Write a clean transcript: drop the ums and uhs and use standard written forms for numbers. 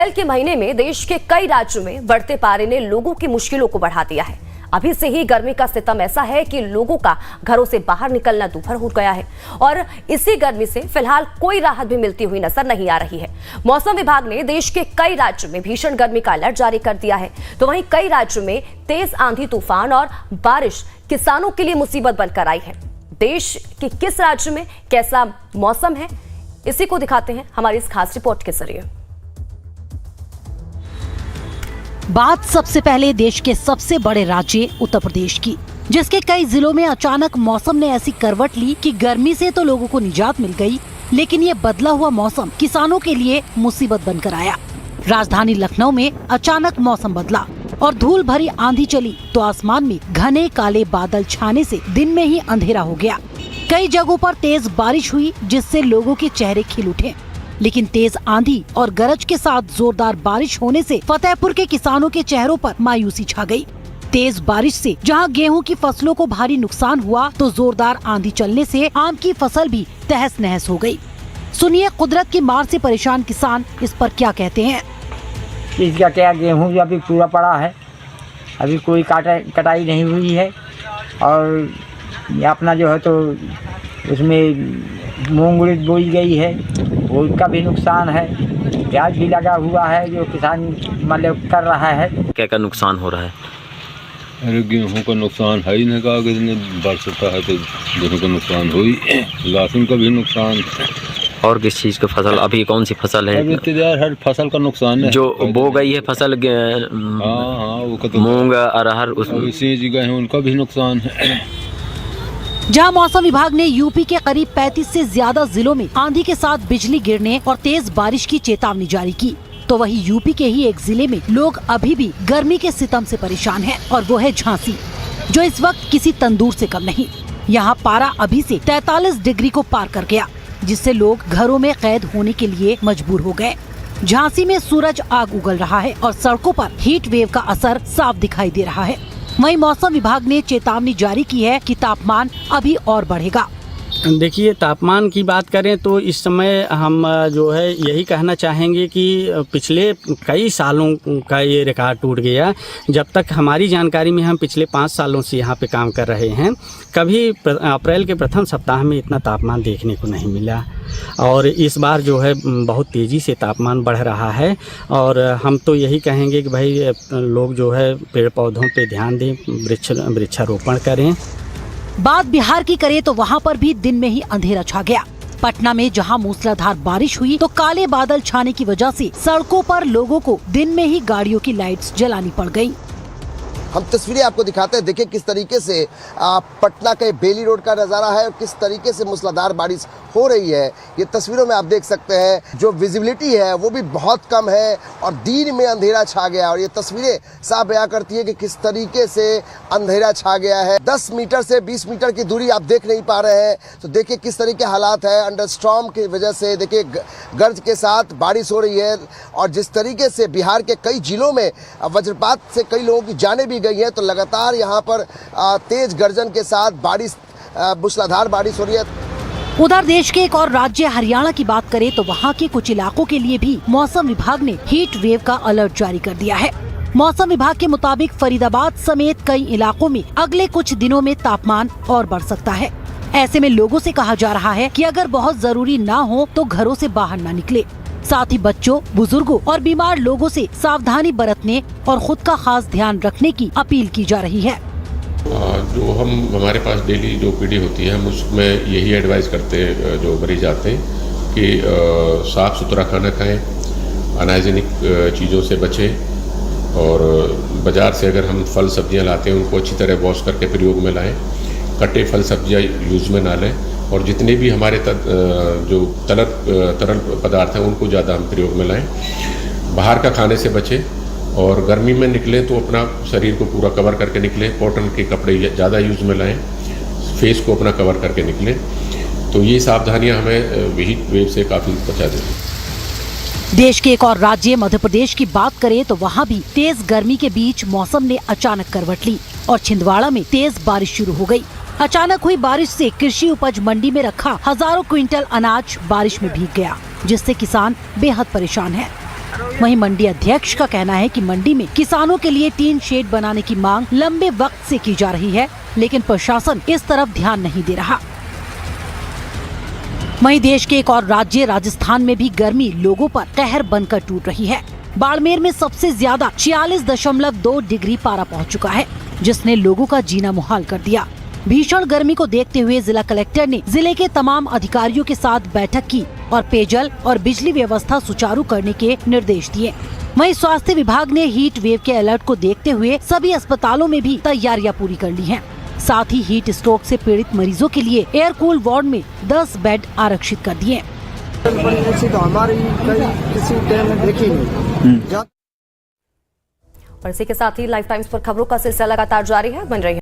अप्रैल के महीने में देश के कई राज्यों में बढ़ते पारे ने लोगों की मुश्किलों को बढ़ा दिया है। अभी से ही गर्मी का सितम ऐसा है कि लोगों का घरों से बाहर निकलना दूभर हो गया है और इसी गर्मी से फिलहाल कोई राहत भी मिलती हुई नजर नहीं आ रही है। मौसम विभाग ने देश के कई राज्यों में भीषण गर्मी का अलर्ट जारी कर दिया है, तो वहीं कई राज्यों में तेज आंधी तूफान और बारिश किसानों के लिए मुसीबत बनकर आई है। देश के किस राज्य में कैसा मौसम है, इसी को दिखाते हैं हमारी इस खास रिपोर्ट के जरिए। बात सबसे पहले देश के सबसे बड़े राज्य उत्तर प्रदेश की, जिसके कई जिलों में अचानक मौसम ने ऐसी करवट ली कि गर्मी से तो लोगों को निजात मिल गई, लेकिन ये बदला हुआ मौसम किसानों के लिए मुसीबत बनकर आया। राजधानी लखनऊ में अचानक मौसम बदला और धूल भरी आंधी चली तो आसमान में घने काले बादल छाने से दिन में ही अंधेरा हो गया। कई जगहों पर तेज बारिश हुई, जिससे लोगों के चेहरे खिल उठे, लेकिन तेज आंधी और गरज के साथ जोरदार बारिश होने से फतेहपुर के किसानों के चेहरों पर मायूसी छा गई। तेज बारिश से जहां गेहूं की फसलों को भारी नुकसान हुआ, तो जोरदार आंधी चलने से आम की फसल भी तहस नहस हो गई। सुनिए कुदरत की मार से परेशान किसान इस पर क्या कहते हैं। इसका क्या, गेहूं भी अभी पूरा पड़ा है, अभी कोई कटाई नहीं हुई है और अपना जो है तो उसमें मूंग उड़द बोई गई है, उसका भी नुकसान है। प्याज भी लगा हुआ है जो किसान मतलब कर रहा है। क्या क्या नुकसान हो रहा है? अरे गेहूँ का नुकसान है ही नहीं, कहा कि बरसता है तो गेहूँ का नुकसान हो ही, लहसुन का भी नुकसान। और किस चीज़ की फसल, अभी कौन सी फसल है? हर फसल का नुकसान है जो बो गई है फसल, वो मूंग अरहर, उसमें इसी जगह है उनका भी नुकसान है। जहां मौसम विभाग ने यूपी के करीब 35 से ज्यादा जिलों में आंधी के साथ बिजली गिरने और तेज बारिश की चेतावनी जारी की, तो वहीं यूपी के ही एक जिले में लोग अभी भी गर्मी के सितम से परेशान हैं और वो है झांसी, जो इस वक्त किसी तंदूर से कम नहीं। यहाँ पारा अभी से 43 डिग्री को पार कर गया, जिससे लोग घरों में कैद होने के लिए मजबूर हो गए। झांसी में सूरज आग उगल रहा है और सड़कों पर हीट वेव का असर साफ दिखाई दे रहा है। वहीं मौसम विभाग ने चेतावनी जारी की है कि तापमान अभी और बढ़ेगा। देखिए, तापमान की बात करें तो इस समय हम जो है यही कहना चाहेंगे कि पिछले कई सालों का ये रिकॉर्ड टूट गया। जब तक हमारी जानकारी में हम पिछले 5 सालों से यहाँ पे काम कर रहे हैं, कभी अप्रैल के प्रथम सप्ताह में इतना तापमान देखने को नहीं मिला और इस बार जो है बहुत तेज़ी से तापमान बढ़ रहा है। और हम तो यही कहेंगे कि भाई लोग जो है पेड़ पौधों पे ध्यान दें, वृक्षारोपण करें। बात बिहार की करें तो वहाँ पर भी दिन में ही अंधेरा छा गया। पटना में जहाँ मूसलाधार बारिश हुई तो काले बादल छाने की वजह से सड़कों पर लोगों को दिन में ही गाड़ियों की लाइट्स जलानी पड़ गई। हम तस्वीरें आपको दिखाते हैं, देखिए किस तरीके से पटना के बेली रोड का नज़ारा है और किस तरीके से मूसलाधार बारिश हो रही है। ये तस्वीरों में आप देख सकते हैं, जो विजिबिलिटी है वो भी बहुत कम है और दिन में अंधेरा छा गया। और ये तस्वीरें साफ बयां करती है कि किस तरीके से अंधेरा छा गया है। 10 मीटर से 20 मीटर की दूरी आप देख नहीं पा रहे हैं, तो देखिए किस तरीके हालात है। अंडर स्टॉर्म की वजह से देखिए गर्ज के साथ बारिश हो रही है और जिस तरीके से बिहार के कई जिलों में वज्रपात से कई लोगों की जानें भी गई है, तो लगातार यहाँ पर तेज गर्जन के साथ बारिश, मूसलाधार बारिश हो रही है। उधर देश के एक और राज्य हरियाणा की बात करें तो वहाँ के कुछ इलाकों के लिए भी मौसम विभाग ने हीट वेव का अलर्ट जारी कर दिया है। मौसम विभाग के मुताबिक फरीदाबाद समेत कई इलाकों में अगले कुछ दिनों में तापमान और बढ़ सकता है। ऐसे में लोगों से कहा जा रहा है कि अगर बहुत जरूरी ना हो तो घरों से बाहर न निकले। साथ ही बच्चों, बुजुर्गों और बीमार लोगों से सावधानी बरतने और खुद का खास ध्यान रखने की अपील की जा रही है। जो हमारे पास डेली जो पीडी होती है, हम उसमें यही एडवाइस करते हैं जो मरीज आते हैं कि साफ़ सुथरा खाना खाएं, अनहाइजीनिक चीज़ों से बचें और बाज़ार से अगर हम फल सब्जियां लाते हैं उनको अच्छी तरह वॉश करके प्रयोग में लाएं। कटे फल सब्जियां यूज़ में ना लें और जितने भी हमारे जो तरल पदार्थ हैं उनको ज़्यादा हम प्रयोग में लाएं। बाहर का खाने से बचें और गर्मी में निकलें तो अपना शरीर को पूरा कवर करके निकलें। कॉटन के कपड़े ज़्यादा यूज़ में लाएं, फेस को अपना कवर करके निकलें। तो ये सावधानियां हमें हीट वेव से काफ़ी बचा देंगी। देश के एक और राज्य मध्य प्रदेश की बात करें तो वहाँ भी तेज गर्मी के बीच मौसम ने अचानक करवट ली और छिंदवाड़ा में तेज बारिश शुरू हो गई। अचानक हुई बारिश से कृषि उपज मंडी में रखा हजारों क्विंटल अनाज बारिश में भीग गया, जिससे किसान बेहद परेशान हैं। वहीं मंडी अध्यक्ष का कहना है कि मंडी में किसानों के लिए टीन शेड बनाने की मांग लंबे वक्त से की जा रही है, लेकिन प्रशासन इस तरफ ध्यान नहीं दे रहा। वहीं देश के एक और राज्य राजस्थान में भी गर्मी लोगों पर कहर बनकर टूट रही है। बाड़मेर में सबसे ज्यादा 46.2 डिग्री पारा पहुंच चुका है, जिसने लोगों का जीना मुहाल कर दिया। भीषण गर्मी को देखते हुए जिला कलेक्टर ने जिले के तमाम अधिकारियों के साथ बैठक की और पेयजल और बिजली व्यवस्था सुचारू करने के निर्देश दिए। वहीं स्वास्थ्य विभाग ने हीट वेव के अलर्ट को देखते हुए सभी अस्पतालों में भी तैयारियां पूरी कर ली हैं। साथ ही हीट स्ट्रोक से पीड़ित मरीजों के लिए एयर कूल वार्ड में 10 बेड आरक्षित कर दिए। और इसी के साथ ही लाइफ टाइम्स पर खबरों का सिलसिला लगातार जारी है। बन रही है